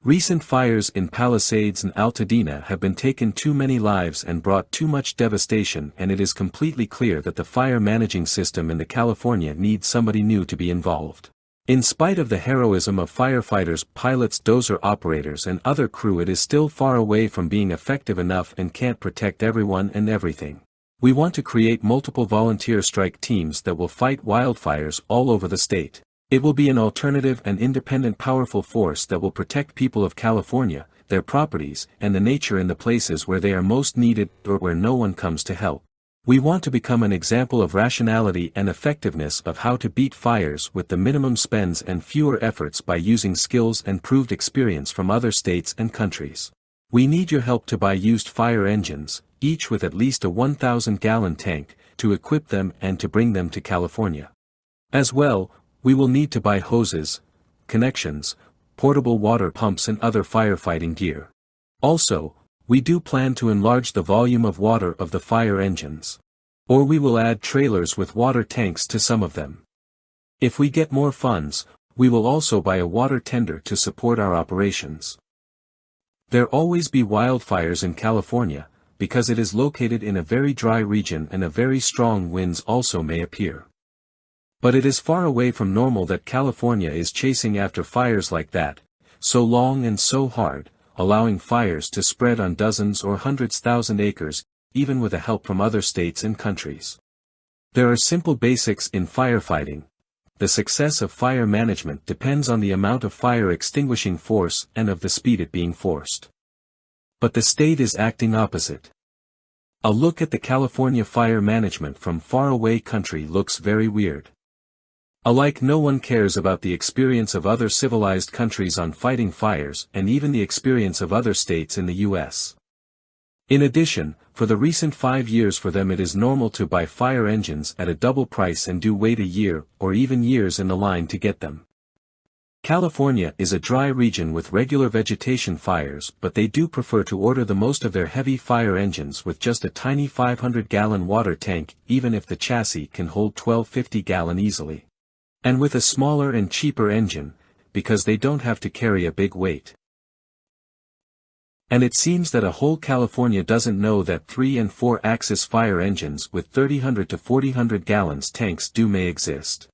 Recent fires in Palisades and Altadena have been taken too many lives and brought too much devastation, and it is completely clear that the fire managing system in California needs somebody new to be involved. In spite of the heroism of firefighters, pilots, dozer operators and other crew, it is still far away from being effective enough and can't protect everyone and everything. We want to create multiple volunteer strike teams that will fight wildfires all over the state. It will be an alternative and independent powerful force that will protect people of California, their properties, and the nature in the places where they are most needed or where no one comes to help. We want to become an example of rationality and effectiveness of how to beat fires with the minimum spends and fewer efforts by using skills and proved experience from other states and countries. We need your help to buy used fire engines, each with at least a 1,000-gallon tank, to equip them and to bring them to California. As well, we will need to buy hoses, connections, portable water pumps and other firefighting gear. Also, we do plan to enlarge the volume of water of the fire engines. Or we will add trailers with water tanks to some of them. If we get more funds, we will also buy a water tender to support our operations. There always be wildfires in California, because it is located in a very dry region and a very strong winds also may appear. But it is far away from normal that California is chasing after fires like that, so long and so hard, allowing fires to spread on dozens or hundreds thousand acres, even with the help from other states and countries. There are simple basics in firefighting. The success of fire management depends on the amount of fire extinguishing force and of the speed it being forced. But the state is acting opposite. A look at the California fire management from faraway country looks very weird. Alike, no one cares about the experience of other civilized countries on fighting fires and even the experience of other states in the US. In addition, for the recent 5 years for them it is normal to buy fire engines at a double price and do wait a year or even years in the line to get them. California is a dry region with regular vegetation fires, but they do prefer to order the most of their heavy fire engines with just a tiny 500-gallon water tank, even if the chassis can hold 1250-gallon easily. And with a smaller and cheaper engine, because they don't have to carry a big weight. And it seems that a whole California doesn't know that 3 and 4-axis fire engines with 300 to 400 gallons tanks may exist.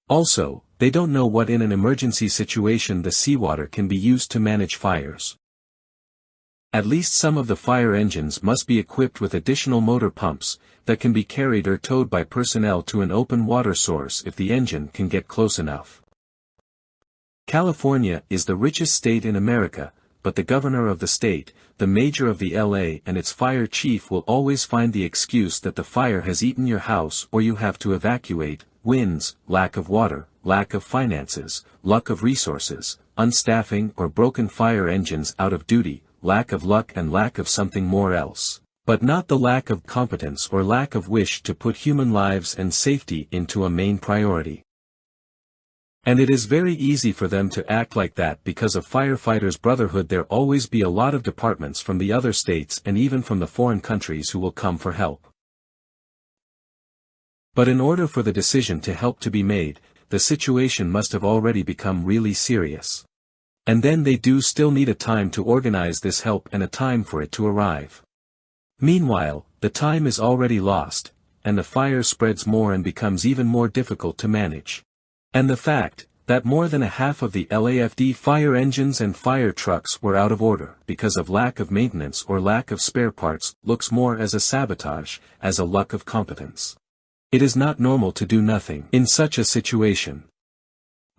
Also, they don't know what in an emergency situation the seawater can be used to manage fires. At least some of the fire engines must be equipped with additional motor pumps, that can be carried or towed by personnel to an open water source if the engine can get close enough. California is the richest state in America, but the governor of the state, the mayor of the LA and its fire chief will always find the excuse that the fire has eaten your house or you have to evacuate, winds, lack of water, lack of finances, lack of resources, unstaffing or broken fire engines out of duty, lack of luck and lack of something more else, but not the lack of competence or lack of wish to put human lives and safety into a main priority. And it is very easy for them to act like that because of firefighters' brotherhood. There always be a lot of departments from the other states and even from the foreign countries who will come for help. But in order for the decision to help to be made, the situation must have already become really serious. And then they do still need a time to organize this help and a time for it to arrive. Meanwhile, the time is already lost, and the fire spreads more and becomes even more difficult to manage. And the fact that more than a half of the LAFD fire engines and fire trucks were out of order because of lack of maintenance or lack of spare parts looks more as a sabotage, as a lack of competence. It is not normal to do nothing in such a situation.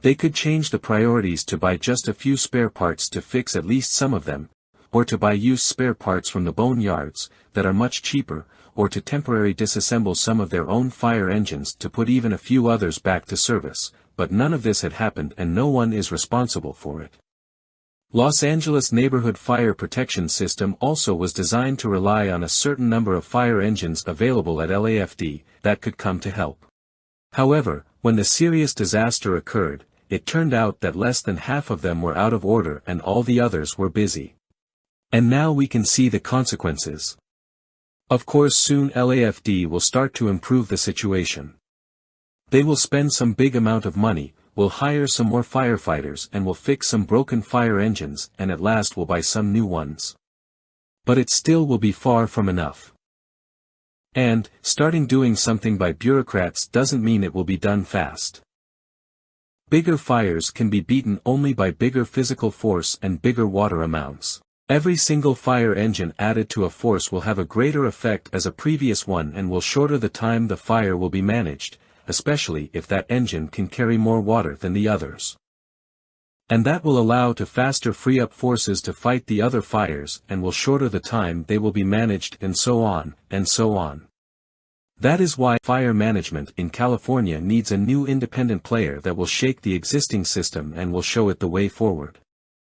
They could change the priorities to buy just a few spare parts to fix at least some of them, or to buy used spare parts from the bone yards, that are much cheaper, or to temporarily disassemble some of their own fire engines to put even a few others back to service, but none of this had happened and no one is responsible for it. Los Angeles Neighborhood Fire Protection System also was designed to rely on a certain number of fire engines available at LAFD that could come to help. However, when the serious disaster occurred, it turned out that less than half of them were out of order and all the others were busy. And now we can see the consequences. Of course soon LAFD will start to improve the situation. They will spend some big amount of money, we'll hire some more firefighters and we'll fix some broken fire engines and at last we'll buy some new ones. But it still will be far from enough. And, starting doing something by bureaucrats doesn't mean it will be done fast. Bigger fires can be beaten only by bigger physical force and bigger water amounts. Every single fire engine added to a force will have a greater effect as a previous one and will shorter the time the fire will be managed, especially if that engine can carry more water than the others. And that will allow to faster free up forces to fight the other fires and will shorter the time they will be managed and so on, and so on. That is why fire management in California needs a new independent player that will shake the existing system and will show it the way forward.